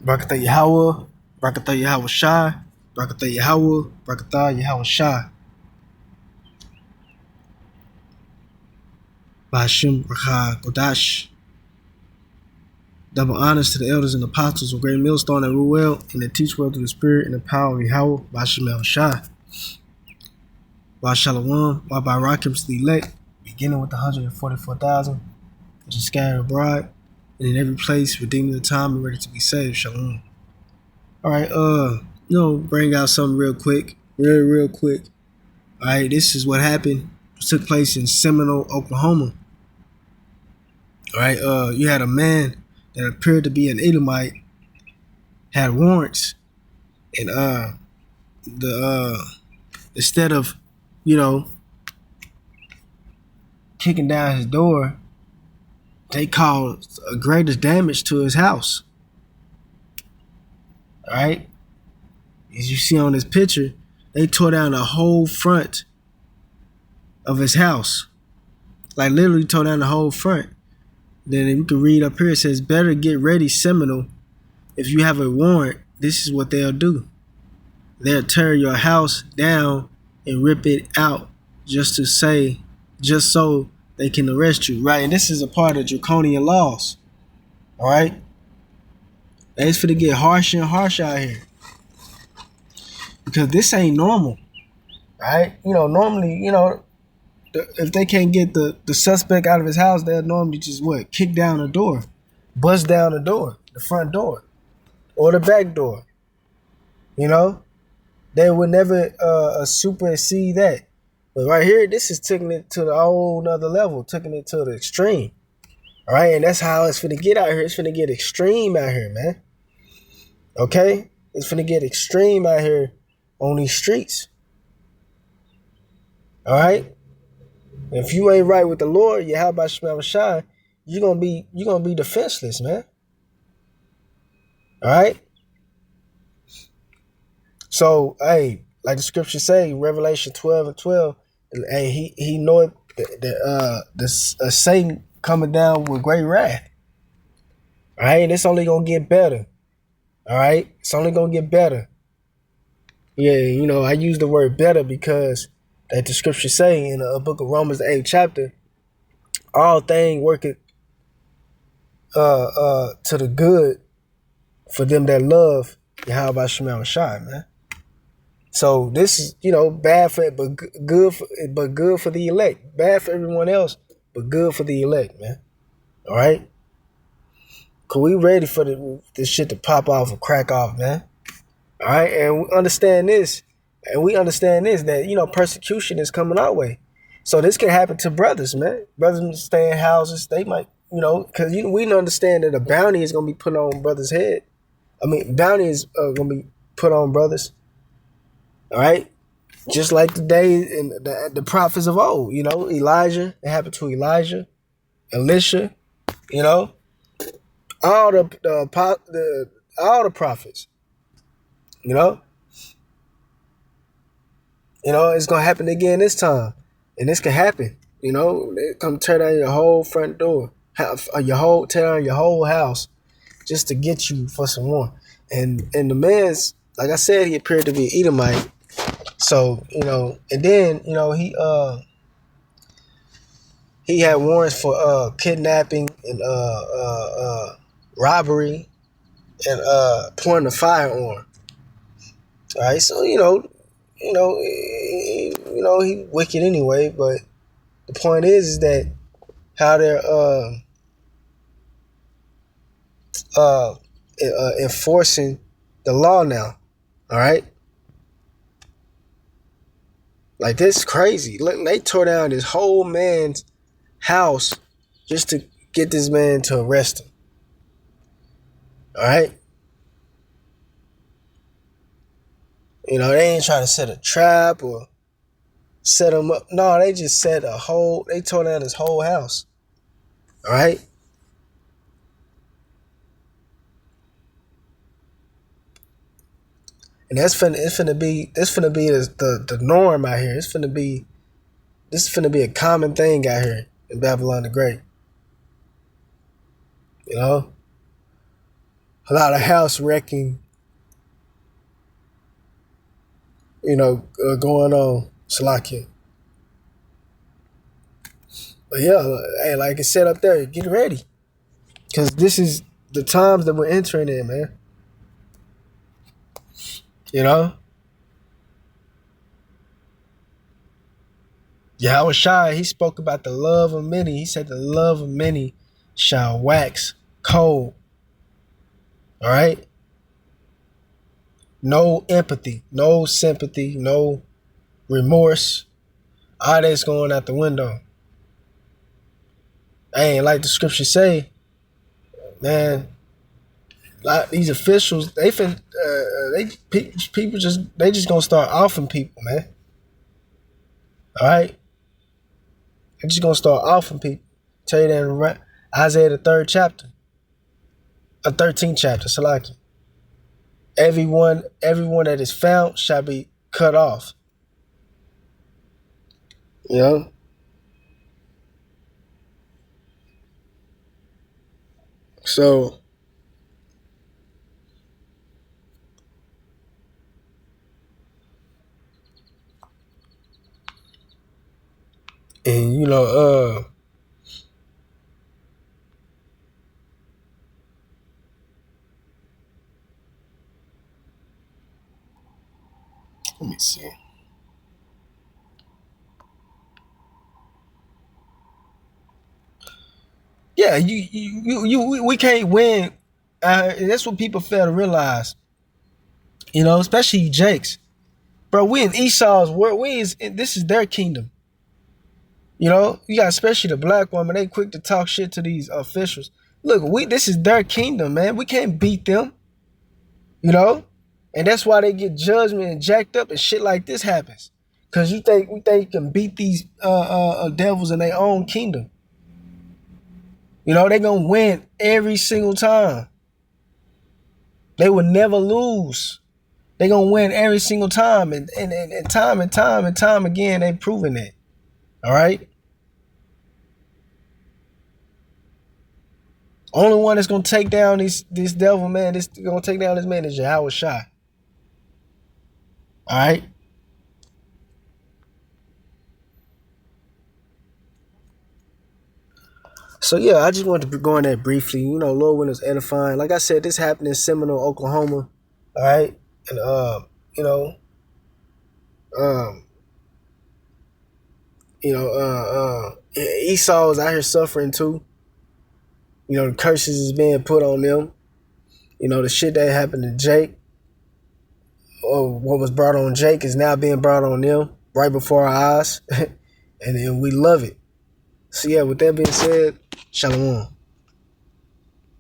Barakatah Yahweh, Barakatah Yahweh Shai, Barakatah Yahweh, Barakatah Yahweh Shai. Bashim Rakha Kodash. Double honors to the elders and apostles of Great Millstone that rule well and that teach well through the Spirit and the power of Yahweh. Bashim El Shai. Shalom, by Rakim to the elect, beginning with the 144,000, which is scattered abroad, and in every place, redeeming the time and ready to be saved. Shalom. All right, bring out something real quick, real quick. All right, this is what happened. It took place in Seminole, Oklahoma. All right, you had a man that appeared to be an Edomite, had warrants, and instead of, kicking down his door, they caused a greater damage to his house. All right, as you see on this picture, they tore down the whole front of his house, like literally tore down the whole front. Then you can read up here, it says, better get ready, Seminole. If you have a warrant, this is what they'll do. They'll tear your house down and rip it out just so they can arrest you, right? And this is a part of Draconian laws, all right? It's finna get harsher and harsher out here because this ain't normal, right? Normally, if they can't get the suspect out of his house, they'll normally just kick down the door, bust down the door, the front door, or the back door. They would never supersede that. But right here, this is taking it to the whole nother level, taking it to the extreme. All right, and that's how it's finna get out here. It's finna get extreme out here, man. Okay? It's finna get extreme out here on these streets. All right? If you ain't right with the Lord, how about Shema Shai, you're gonna be defenseless, man. All right? So, hey, like the scripture say, Revelation 12:12, hey, he knoweth that Satan coming down with great wrath. All right, and it's only gonna get better. All right, it's only gonna get better. Yeah, I use the word better because, like the scripture say in the book of Romans, the 8th chapter, all things worketh to the good for them that love Yahweh Shema Shai, man. So this is, bad for it, but good for the elect. Bad for everyone else, but good for the elect, man. All right? Cause we ready for this shit to pop off or crack off, man. All right? And we understand this. That, persecution is coming our way. So this can happen to brothers, man. Brothers stay in houses. They might, because we understand that a bounty is going to be put on brothers' head. Bounty is going to be put on brothers. All right, just like the days and the prophets of old, Elijah. It happened to Elijah, Elisha, all the prophets. It's gonna happen again this time, and this can happen. They come tear down your whole front door, tear down your whole house, just to get you for some more. And the man's, like I said, he appeared to be an Edomite. So, and then, he had warrants for kidnapping and robbery and pointing a firearm. All right, so he wicked anyway. But the point is that how they're enforcing the law now. All right. Like, this is crazy. Look, they tore down this whole man's house just to get this man to arrest him. All right? They ain't trying to set a trap or set him up. No, they just they tore down his whole house. All right? And it's finna be the norm out here. This is finna be a common thing out here in Babylon the Great. a lot of house wrecking, going on. Salakia. But yeah, hey, like I said up there, get ready. Because this is the times that we're entering in, man. You know? Yahweh Shai, he spoke about the love of many. He said the love of many shall wax cold. All right? No empathy, no sympathy, no remorse. All that's going out the window. Ain't like the scriptures say, man. Like these officials, people just gonna start offing people, man. All right, they're just gonna start offing people. Tell you that in Isaiah the 3rd chapter, 13th chapter, Salaki. Everyone that is found shall be cut off. You know? So and let me see. Yeah, we can't win. And that's what people fail to realize. Especially Jakes. Bro, we in Esau's world. This is their kingdom. You got especially the black woman. They quick to talk shit to these officials. Look, this is their kingdom, man. We can't beat them. And that's why they get judgment and jacked up and shit like this happens. Cause we think you can beat these devils in their own kingdom. They gonna win every single time. They will never lose. They gonna win every single time, and time and time and time again, they proven that. All right. Only one that's gonna take down this devil, man. This gonna take down this man is Yahweh Shai. All right. So yeah, I just wanted to go on that briefly. Lord willing, was edifying. Like I said, this happened in Seminole, Oklahoma. All right, and Esau is out here suffering too. The curses is being put on them. The shit that happened to Jake, or what was brought on Jake, is now being brought on them right before our eyes, and we love it. So yeah, with that being said, shalom.